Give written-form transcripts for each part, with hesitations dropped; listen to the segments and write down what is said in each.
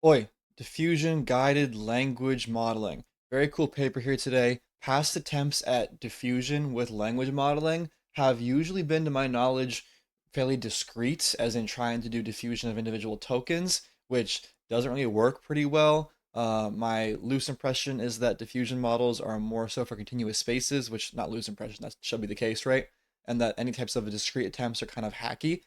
Oi, diffusion guided language modeling. Very cool paper here today. Past attempts at diffusion with language modeling have usually been, to my knowledge, fairly discrete, as in trying to do diffusion of individual tokens, which doesn't really work pretty well. My loose impression is that diffusion models are more so for continuous spaces, which not loose impression, that should be the case, right? And that any types of discrete attempts are kind of hacky.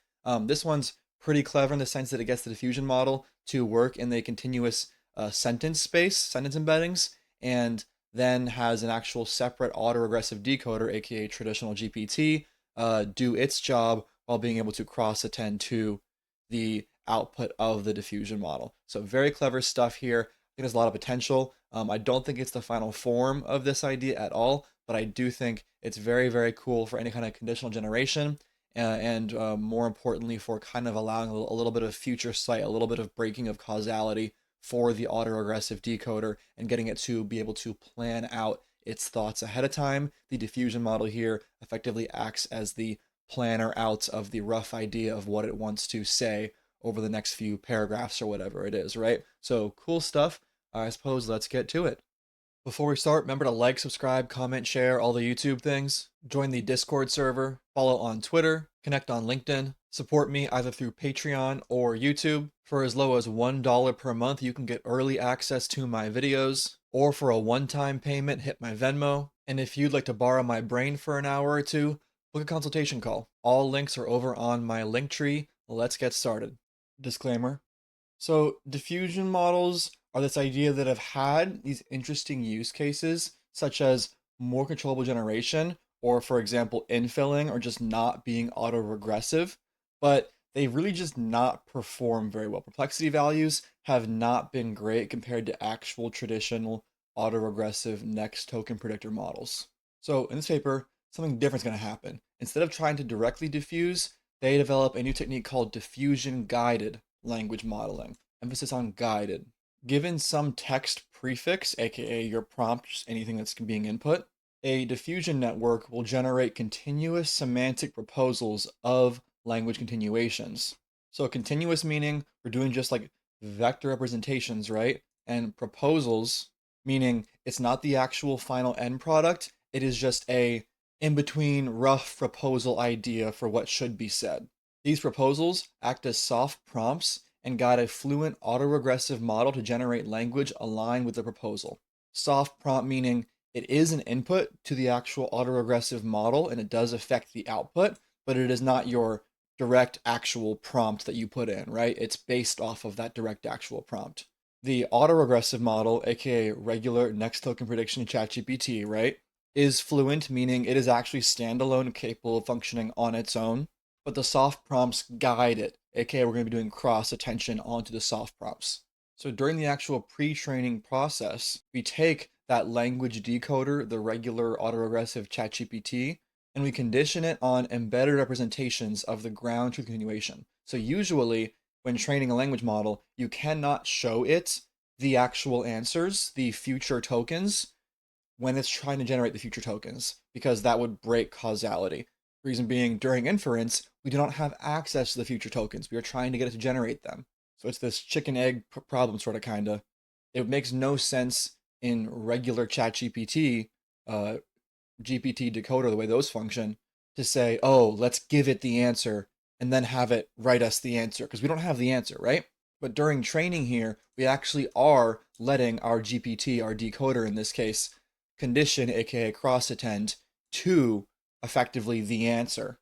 This one's pretty clever in the sense that it gets the diffusion model to work in the continuous sentence space, sentence embeddings, and then has an actual separate autoregressive decoder, aka traditional GPT, do its job while being able to cross attend to the output of the diffusion model. So very clever stuff here. I think there's a lot of potential. I don't think it's the final form of this idea at all, but I do think it's very, very cool for any kind of conditional generation and more importantly for kind of allowing a little bit of future sight, a little bit of breaking of causality for the autoregressive decoder and getting it to be able to plan out its thoughts ahead of time. The diffusion model here effectively acts as the planner out of the rough idea of what it wants to say over the next few paragraphs or whatever it is, right? So cool stuff. I suppose let's get to it. Before we start, remember to like, subscribe, comment, share, all the YouTube things. Join the Discord server, follow on Twitter, connect on LinkedIn, support me either through Patreon or YouTube. For as low as $1 per month, you can get early access to my videos, or for a one-time payment, hit my Venmo. And if you'd like to borrow my brain for an hour or two, book a consultation call. All links are over on my Linktree. Let's get started. Disclaimer. So diffusion models are this idea that have had these interesting use cases, such as more controllable generation, or for example, infilling, or just not being autoregressive, but they really just not perform very well. Perplexity values have not been great compared to actual traditional autoregressive next token predictor models. So in this paper, something different is going to happen. Instead of trying to directly diffuse, they develop a new technique called diffusion guided language modeling. Emphasis on guided. Given some text prefix, aka your prompt, just anything that's being input, a diffusion network will generate continuous semantic proposals of language continuations. So continuous meaning we're doing just like vector representations, right? And proposals meaning it's not the actual final end product, it is just a in between rough proposal idea for what should be said. These proposals act as soft prompts and guide a fluent autoregressive model to generate language aligned with the proposal. Soft prompt meaning it is an input to the actual autoregressive model and it does affect the output, but it is not your direct actual prompt that you put in, right? It's based off of that direct actual prompt. The autoregressive model, aka regular next token prediction in ChatGPT, right, is fluent, meaning it is actually standalone, capable of functioning on its own, but the soft prompts guide it, aka we're going to be doing cross attention onto the soft prompts. So during the actual pre-training process, we take that language decoder, the regular autoregressive ChatGPT, and we condition it on embedded representations of the ground truth continuation. So usually, when training a language model, you cannot show it the actual answers, the future tokens, when it's trying to generate the future tokens, because that would break causality. Reason being, during inference, we do not have access to the future tokens. We are trying to get it to generate them. So it's this chicken egg problem, sort of, kind of. It makes no sense in regular ChatGPT, GPT decoder, the way those function, to say, oh, let's give it the answer and then have it write us the answer, because we don't have the answer, right? But during training here, we actually are letting our GPT, our decoder in this case, condition, aka cross attend, to effectively the answer,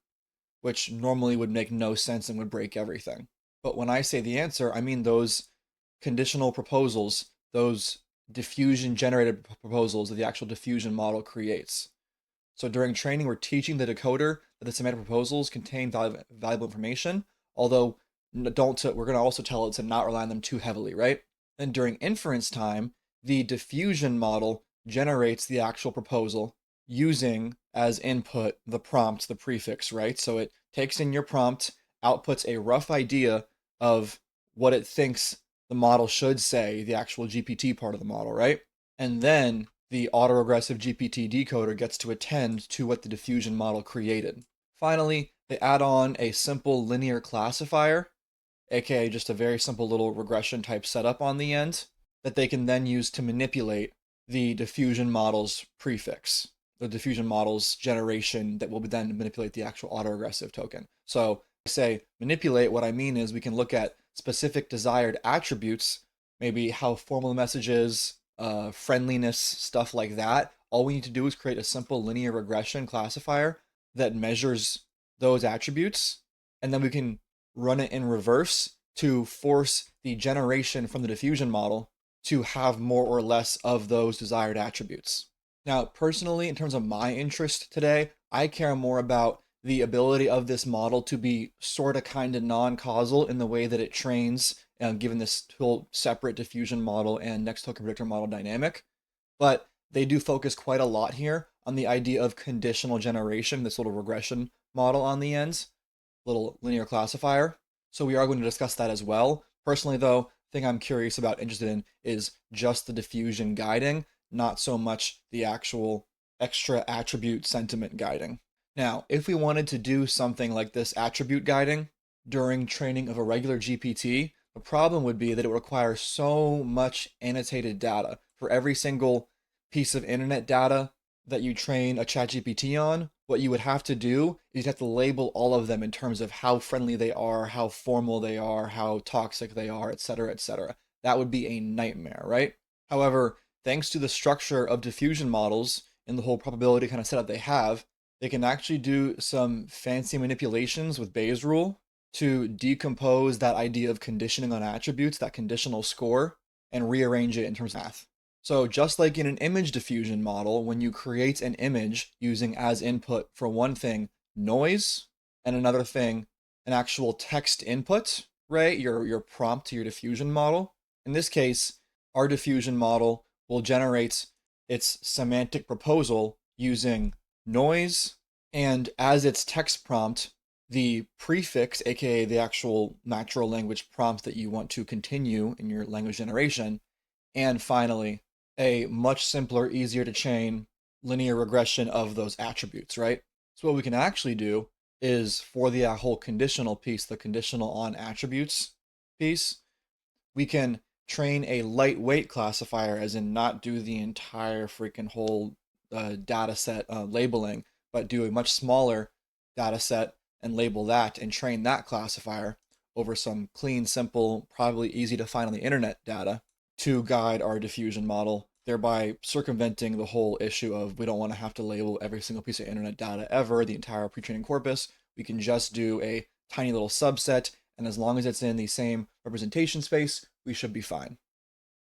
which normally would make no sense and would break everything. But when I say the answer, I mean those conditional proposals, those diffusion generated proposals that the actual diffusion model creates. So during training, we're teaching the decoder that the semantic proposals contain valuable information, although don't we're going to also tell it to not rely on them too heavily, right? Then during inference time, the diffusion model generates the actual proposal using as input the prompt, the prefix, right? So it takes in your prompt, outputs a rough idea of what it thinks the model should say, the actual GPT part of the model, right? And then the autoregressive GPT decoder gets to attend to what the diffusion model created. Finally, they add on a simple linear classifier, aka just a very simple little regression type setup on the end that they can then use to manipulate the diffusion model's prefix, the diffusion model's generation that will then manipulate the actual autoregressive token. So I say manipulate, what I mean is we can look at specific desired attributes, maybe how formal the message is, friendliness, stuff like that. All we need to do is create a simple linear regression classifier that measures those attributes, and then we can run it in reverse to force the generation from the diffusion model to have more or less of those desired attributes. Now, personally, in terms of my interest today, I care more about the ability of this model to be sort of kind of non-causal in the way that it trains, given this whole separate diffusion model and next token predictor model dynamic. But they do focus quite a lot here on the idea of conditional generation, this little regression model on the ends, little linear classifier. So we are going to discuss that as well. Personally, though, the thing I'm curious about, interested in, is just the diffusion guiding, not so much the actual extra attribute sentiment guiding. Now, if we wanted to do something like this attribute guiding during training of a regular GPT, the problem would be that it would require so much annotated data. For every single piece of internet data that you train a ChatGPT on, what you would have to do is you'd have to label all of them in terms of how friendly they are, how formal they are, how toxic they are, etc., etc. That would be a nightmare, right? However, thanks to the structure of diffusion models and the whole probability kind of setup they can actually do some fancy manipulations with Bayes' rule to decompose that idea of conditioning on attributes, that conditional score, and rearrange it in terms of math. So just like in an image diffusion model, when you create an image using as input for one thing noise and another thing an actual text input, right? Your prompt to your diffusion model. In this case, our diffusion model will generate its semantic proposal using noise, and as its text prompt, the prefix, aka the actual natural language prompt that you want to continue in your language generation, and finally, a much simpler, easier to chain linear regression of those attributes, right? So what we can actually do is for the whole conditional piece, the conditional on attributes piece, we can train a lightweight classifier, as in not do the entire freaking whole data set labeling, but do a much smaller data set and label that and train that classifier over some clean, simple, probably easy to find on the internet data to guide our diffusion model, thereby circumventing the whole issue of we don't want to have to label every single piece of internet data ever, the entire pre-training corpus. We can just do a tiny little subset, and as long as it's in the same representation space, we should be fine.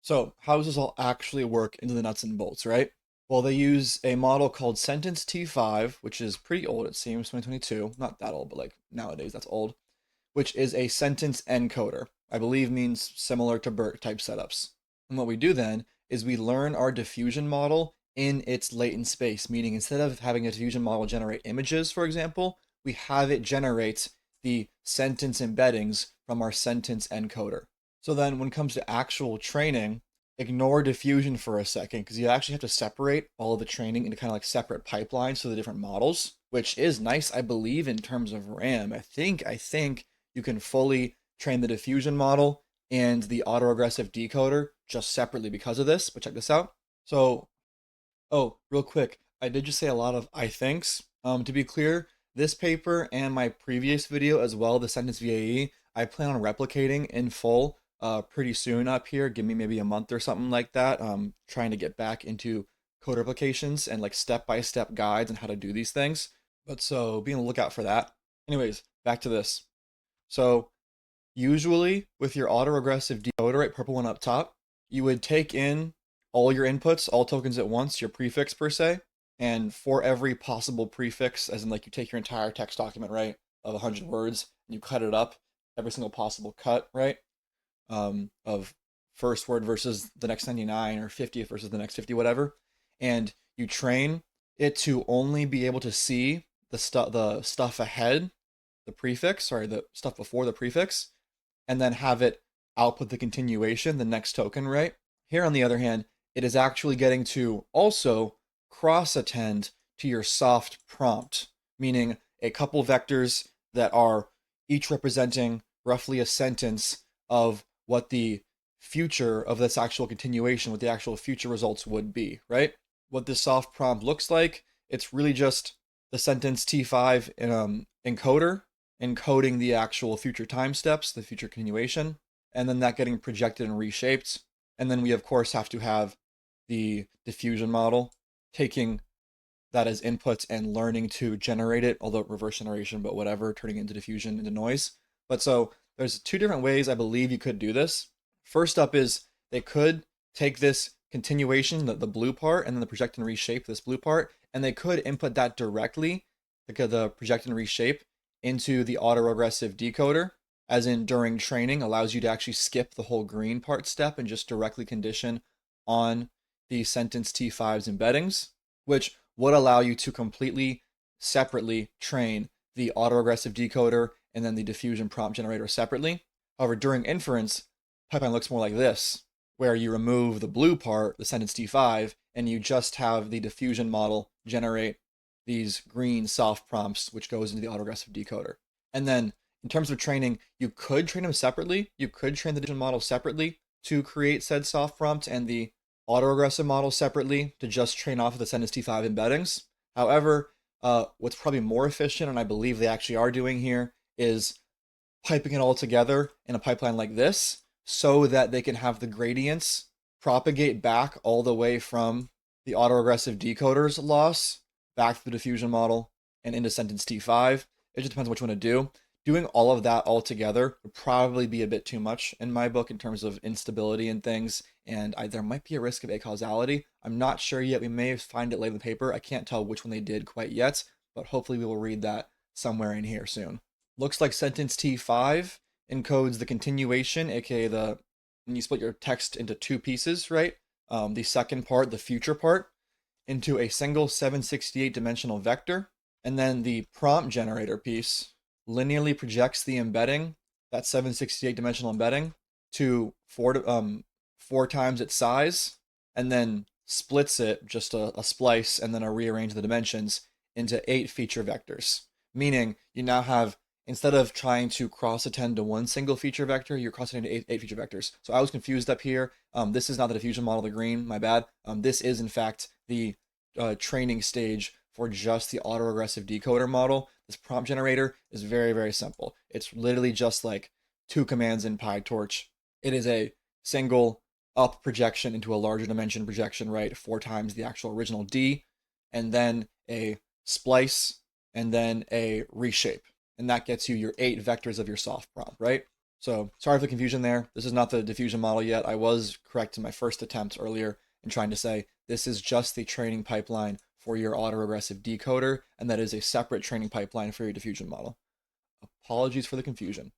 So how does this all actually work into the nuts and bolts, right? Well, they use a model called Sentence T5, which is pretty old, it seems, 2022. Not that old, but like nowadays, that's old, which is a sentence encoder. I believe means similar to BERT type setups. And what we do then is we learn our diffusion model in its latent space, meaning instead of having a diffusion model generate images, for example, we have it generate the sentence embeddings from our sentence encoder. So then when it comes to actual training, ignore diffusion for a second because you actually have to separate all of the training into kind of like separate pipelines for the different models, which is nice, I believe, in terms of RAM. I think you can fully train the diffusion model and the autoregressive decoder just separately because of this, but check this out. So, oh, real quick, I did just say a lot of I thinks. To be clear, this paper and my previous video as well, the sentence VAE, I plan on replicating in full pretty soon up here. Give me maybe a month or something like that. Trying to get back into code replications and like step-by-step guides on how to do these things. But so be on the lookout for that. Anyways, back to this. So usually with your autoregressive decoder, right, purple one up top, you would take in all your inputs, all tokens at once, your prefix per se, and for every possible prefix, as in like you take your entire text document, right, of 100 words, and you cut it up, every single possible cut, right, of first word versus the next 99 or 50th versus the next 50, whatever, and you train it to only be able to see the stuff ahead, the prefix, sorry, the stuff before the prefix, and then have it output the continuation, the next token, right? Here, on the other hand, it is actually getting to also cross-attend to your soft prompt, meaning a couple vectors that are each representing roughly a sentence of what the future of this actual continuation, what the actual future results would be, right? What this soft prompt looks like, it's really just the sentence T5 in encoder encoding the actual future time steps, the future continuation, and then that getting projected and reshaped. And then we, of course, have to have the diffusion model taking that as inputs and learning to generate it, although reverse generation, but whatever, turning it into diffusion, into noise. But so there's two different ways I believe you could do this. First up is they could take this continuation, the blue part, and then the project and reshape this blue part, and they could input that directly, the project and reshape, into the autoregressive decoder, as in during training, allows you to actually skip the whole green part step and just directly condition on the sentence T5's embeddings, which would allow you to completely separately train the autoregressive decoder and then the diffusion prompt generator separately. However, during inference, pipeline looks more like this, where you remove the blue part, the sentence T5, and you just have the diffusion model generate these green soft prompts, which goes into the autoregressive decoder. And then in terms of training, you could train them separately. You could train the diffusion model separately to create said soft prompt and the autoregressive model separately to just train off of the sentence T5 embeddings. However, what's probably more efficient, and I believe they actually are doing here, is piping it all together in a pipeline like this so that they can have the gradients propagate back all the way from the autoregressive decoder's loss back to the diffusion model and into sentence T5. It just depends on what you want to do. Doing all of that all together would probably be a bit too much in my book in terms of instability and things, and there might be a risk of acausality. I'm not sure yet. We may find it later in the paper. I can't tell which one they did quite yet, but hopefully we will read that somewhere in here soon. Looks like sentence T5 encodes the continuation, aka when you split your text into two pieces, right? The second part, the future part, into a single 768 dimensional vector, and then the prompt generator piece linearly projects the embedding, that 768 dimensional embedding, to four times its size, and then splits it, just a splice, and then a rearrange the dimensions into 8 feature vectors. Meaning you now have, instead of trying to cross attend to one single feature vector, you're crossing into eight feature vectors. So I was confused up here. This is not the diffusion model, the green, my bad. This is in fact the training stage for just the autoregressive decoder model. This prompt generator is very, very simple. It's literally just like 2 commands in PyTorch. It is a single up projection into a larger dimension projection, right? 4 times the actual original D, and then a splice, and then a reshape. And that gets you your 8 vectors of your soft prompt, right? So sorry for the confusion there. This is not the diffusion model yet. I was correct in my first attempt earlier in trying to say this is just the training pipeline for your autoregressive decoder, and that is a separate training pipeline for your diffusion model. Apologies for the confusion.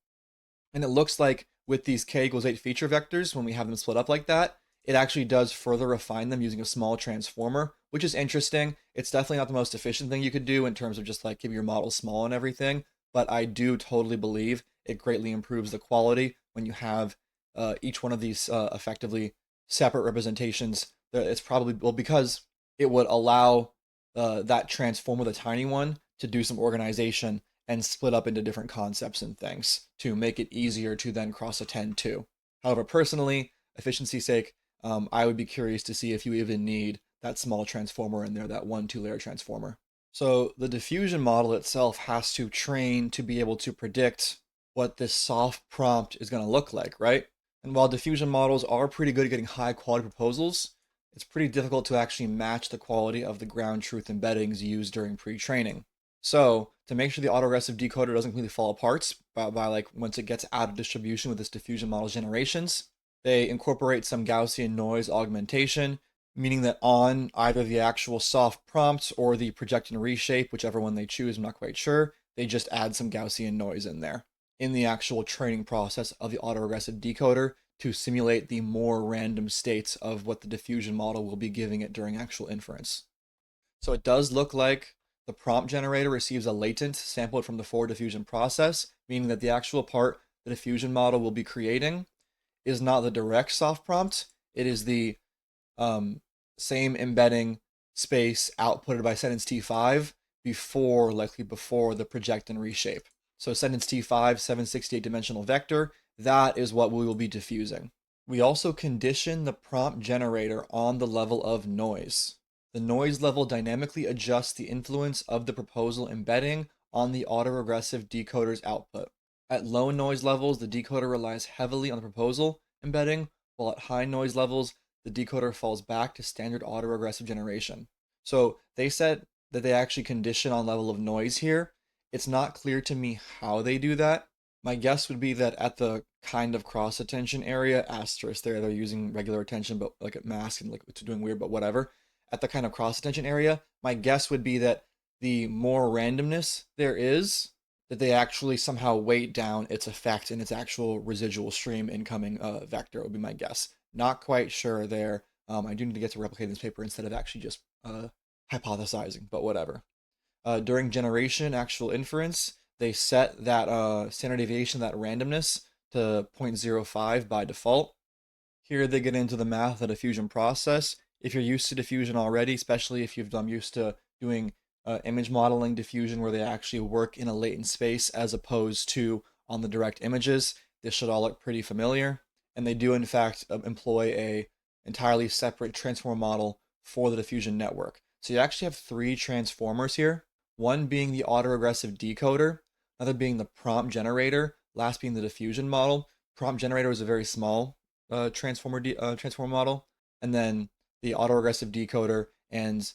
And it looks like with these k equals 8 feature vectors, when we have them split up like that, it actually does further refine them using a small transformer, which is interesting. It's definitely not the most efficient thing you could do in terms of just like keeping your model small and everything, but I do totally believe it greatly improves the quality when you have each one of these effectively separate representations. It's probably, well, because it would allow that transformer, the tiny one, to do some organization and split up into different concepts and things to make it easier to then cross-attend to. However, personally, efficiency's sake, I would be curious to see if you even need that small transformer in there, that 1-2 layer transformer. So the diffusion model itself has to train to be able to predict what this soft prompt is going to look like, right? And while diffusion models are pretty good at getting high quality proposals, it's pretty difficult to actually match the quality of the ground truth embeddings used during pre-training. So to make sure the autoregressive decoder doesn't completely fall apart by like once it gets out of distribution with this diffusion model generations, they incorporate some Gaussian noise augmentation, meaning that on either the actual soft prompt or the project and reshape, whichever one they choose, I'm not quite sure, they just add some Gaussian noise in there in the actual training process of the autoregressive decoder to simulate the more random states of what the diffusion model will be giving it during actual inference. So it does look like the prompt generator receives a latent sampled from the forward diffusion process, meaning that the actual part the diffusion model will be creating is not the direct soft prompt. It is the same embedding space outputted by sentence T5 likely before the project and reshape. So sentence T5, 768 dimensional vector, that is what we will be diffusing. We also condition the prompt generator on the level of noise. The noise level dynamically adjusts the influence of the proposal embedding on the autoregressive decoder's output. At low noise levels, the decoder relies heavily on the proposal embedding, while at high noise levels, the decoder falls back to standard autoregressive generation. So they said that they actually condition on level of noise here. It's not clear to me how they do that. My guess would be that at the kind of cross attention area, asterisk there, they're using regular attention, but like a mask and like it's doing weird, but whatever. At the kind of cross attention area, my guess would be that the more randomness there is, that they actually somehow weight down its effect in its actual residual stream incoming vector would be my guess. Not quite sure there. I do need to get to replicating this paper instead of actually just hypothesizing, but whatever. During generation, actual inference, they set that standard deviation, that randomness, to 0.05 by default. Here they get into the math of the diffusion process. If you're used to diffusion already, especially if you've used to doing image modeling diffusion where they actually work in a latent space as opposed to on the direct images, this should all look pretty familiar. And they do in fact employ a entirely separate transformer model for the diffusion network. So you actually have three transformers here, one being the autoregressive decoder, another being the prompt generator, last being the diffusion model. Prompt generator is a very small transformer model, and then the autoregressive decoder and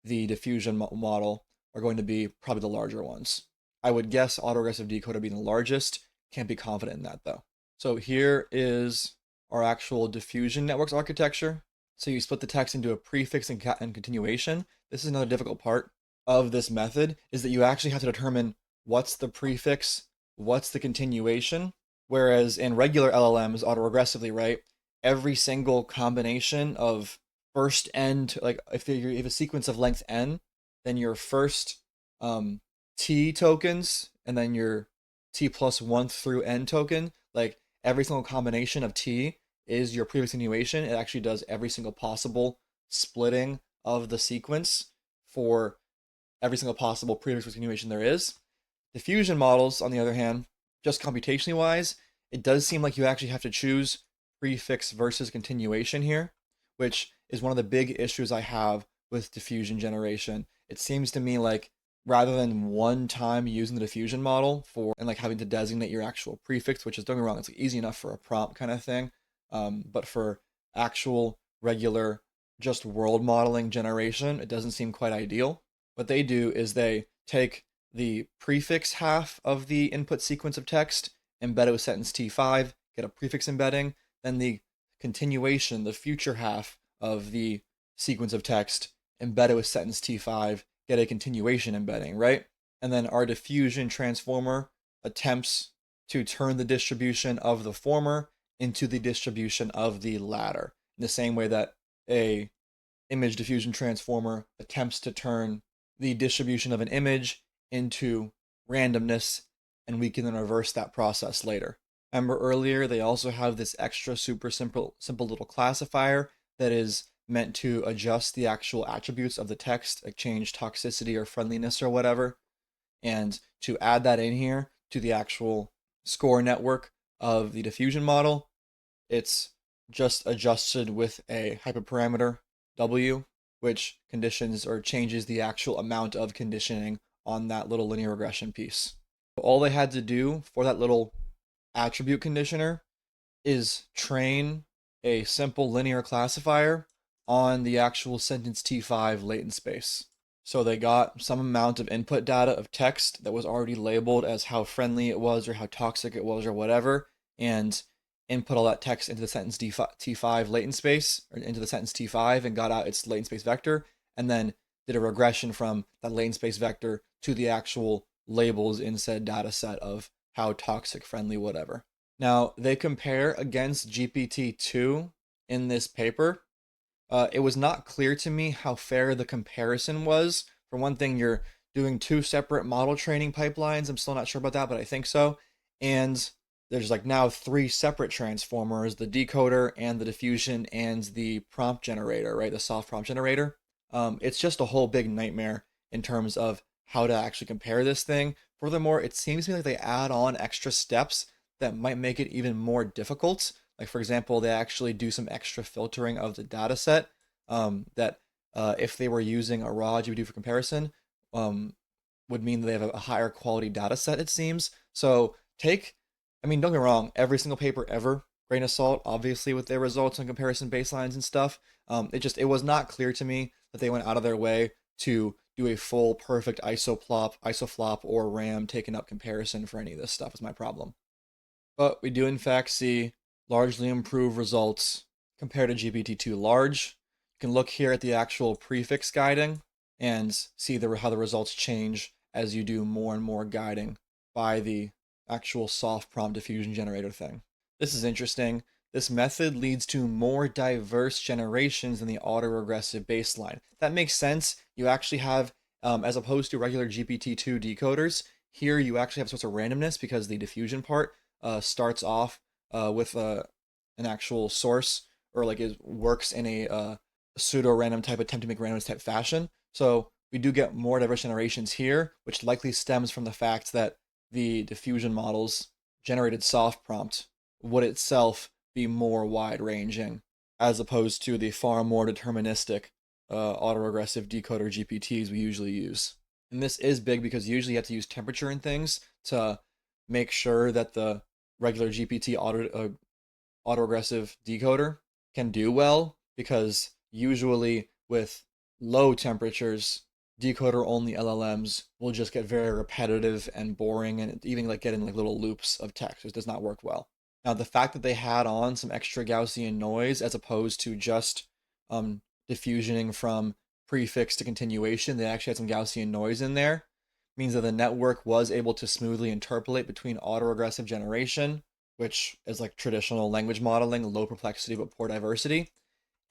the diffusion model are going to be probably the larger ones. I would guess autoregressive decoder being the largest. Can't be confident in that though. So here is our actual diffusion networks architecture. So you split the text into a prefix and continuation. This is another difficult part of this method, is that you actually have to determine what's the prefix, what's the continuation. Whereas in regular LLMs, autoregressively, right, every single combination of first n, like if you have a sequence of length n, then your first t tokens and then your t plus 1 through n token, like every single combination of t is your prefix continuation. It actually does every single possible splitting of the sequence for every single possible prefix continuation there is. Diffusion models, on the other hand, just computationally wise, it does seem like you actually have to choose prefix versus continuation here, which is one of the big issues I have with diffusion generation. It seems to me like rather than one time using the diffusion model for and like having to designate your actual prefix, which is, don't get me wrong, it's easy enough for a prompt kind of thing, but for actual regular just world modeling generation, it doesn't seem quite ideal. What they do is they take the prefix half of the input sequence of text, embed it with sentence T5, get a prefix embedding, then the continuation, the future half of the sequence of text, embed it with sentence T5, get a continuation embedding, right? And then our diffusion transformer attempts to turn the distribution of the former into the distribution of the latter, in the same way that a image diffusion transformer attempts to turn the distribution of an image into randomness, and we can then reverse that process later. Remember earlier, they also have this extra super simple little classifier that is meant to adjust the actual attributes of the text, like change toxicity or friendliness or whatever. And to add that in here to the actual score network of the diffusion model, it's just adjusted with a hyperparameter W, which conditions or changes the actual amount of conditioning on that little linear regression piece. All they had to do for that little attribute conditioner is train a simple linear classifier on the actual sentence T5 latent space. So they got some amount of input data of text that was already labeled as how friendly it was or how toxic it was or whatever, and input all that text into the sentence T5 latent space, or into the sentence T5, and got out its latent space vector, and then did a regression from that latent space vector to the actual labels in said data set of how toxic, friendly, whatever. Now, they compare against GPT-2 in this paper. It was not clear to me how fair the comparison was. For one thing, you're doing two separate model training pipelines. I'm still not sure about that, but I think so. And there's like now three separate transformers, the decoder and the diffusion and the prompt generator, right? The soft prompt generator. It's just a whole big nightmare in terms of how to actually compare this thing. Furthermore, it seems to me like they add on extra steps that might make it even more difficult. Like, for example, they actually do some extra filtering of the data set that if they were using a raw GPT for comparison, um, would mean that they have a higher quality data set, it seems. So I mean, don't get me wrong, every single paper ever, grain of salt, obviously, with their results and comparison baselines and stuff. It was not clear to me that they went out of their way to do a full perfect isoflop, or RAM taken up comparison for any of this stuff is my problem. But we do in fact see largely improved results compared to GPT-2 large. You can look here at the actual prefix guiding and see how the results change as you do more and more guiding by the actual soft prompt diffusion generator thing. This is interesting. This method leads to more diverse generations than the autoregressive baseline. That makes sense. You actually have, as opposed to regular GPT-2 decoders, here you actually have sorts of randomness because the diffusion part starts off with an actual source, or like it works in a pseudo random type attempt to make randomness type fashion. So we do get more diverse generations here, which likely stems from the fact that the diffusion models generated soft prompt would itself be more wide ranging as opposed to the far more deterministic autoregressive decoder GPTs we usually use. And this is big because usually you have to use temperature and things to make sure that the regular GPT autoregressive decoder can do well, because usually with low temperatures, decoder only LLMs will just get very repetitive and boring, and even like get in like little loops of text. It does not work well. Now, the fact that they had on some extra Gaussian noise as opposed to just diffusioning from prefix to continuation, they actually had some Gaussian noise in there, means that the network was able to smoothly interpolate between autoregressive generation, which is like traditional language modeling, low perplexity but poor diversity,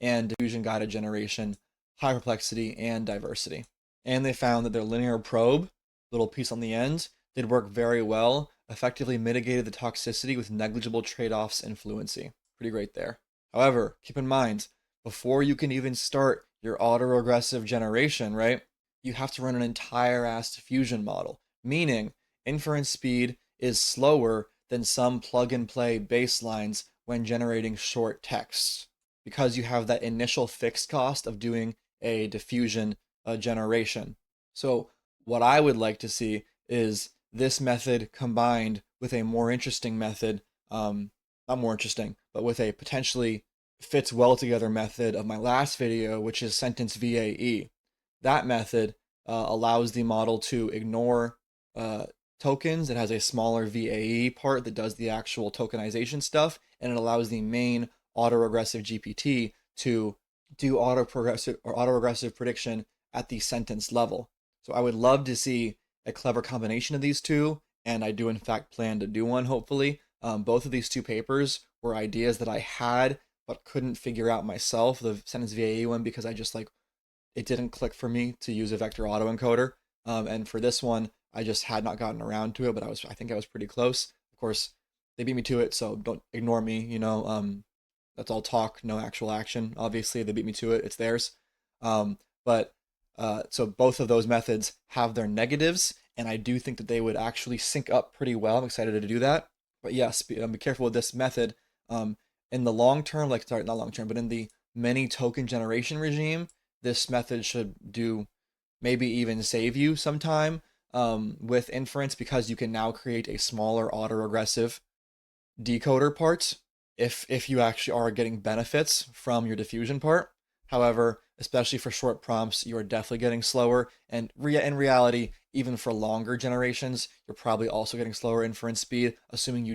and diffusion guided generation, high perplexity and diversity. And they found that their linear probe, little piece on the end, did work very well, effectively mitigated the toxicity with negligible trade-offs and fluency. Pretty great there. However, keep in mind, before you can even start your autoregressive generation, right, you have to run an entire ass diffusion model, meaning inference speed is slower than some plug and play baselines when generating short texts, because you have that initial fixed cost of doing a diffusion generation. So what I would like to see is this method combined with a more interesting method, not more interesting, but with a potentially fits well together method of my last video, which is sentence VAE. That method allows the model to ignore tokens. It has a smaller VAE part that does the actual tokenization stuff, and it allows the main autoregressive GPT to do autoregressive prediction at the sentence level. So I would love to see a clever combination of these two, and I do in fact plan to do one, hopefully. Both of these two papers were ideas that I had but couldn't figure out myself. The sentence VAE one, because I just like, it didn't click for me to use a vector autoencoder. And for this one, I just had not gotten around to it, but I think I was pretty close. Of course, they beat me to it, so don't ignore me, that's all talk, no actual action. Obviously, they beat me to it, it's theirs. But so both of those methods have their negatives, and I do think that they would actually sync up pretty well. I'm excited to do that. But yes, be careful with this method. In the long term, like, sorry, not long term, but in the many token generation regime, this method should do maybe even save you some time with inference, because you can now create a smaller autoregressive decoder part if you actually are getting benefits from your diffusion part. However, especially for short prompts, you are definitely getting slower, and in reality, even for longer generations, you're probably also getting slower inference speed, assuming you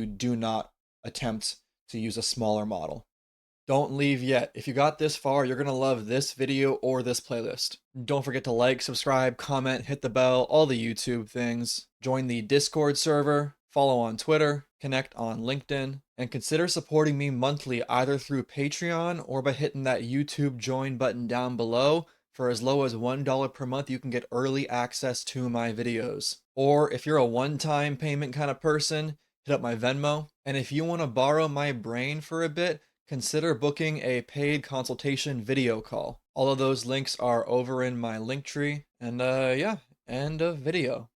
do not attempt to use a smaller model. Don't leave yet. If you got this far, you're going to love this video or this playlist. Don't forget to like, subscribe, comment, hit the bell, all the YouTube things. Join the Discord server, follow on Twitter, connect on LinkedIn, and consider supporting me monthly either through Patreon or by hitting that YouTube join button down below. For as low as $1 per month, you can get early access to my videos. Or if you're a one-time payment kind of person, hit up my Venmo. And if you want to borrow my brain for a bit, consider booking a paid consultation video call. All of those links are over in my link tree And yeah, end of video.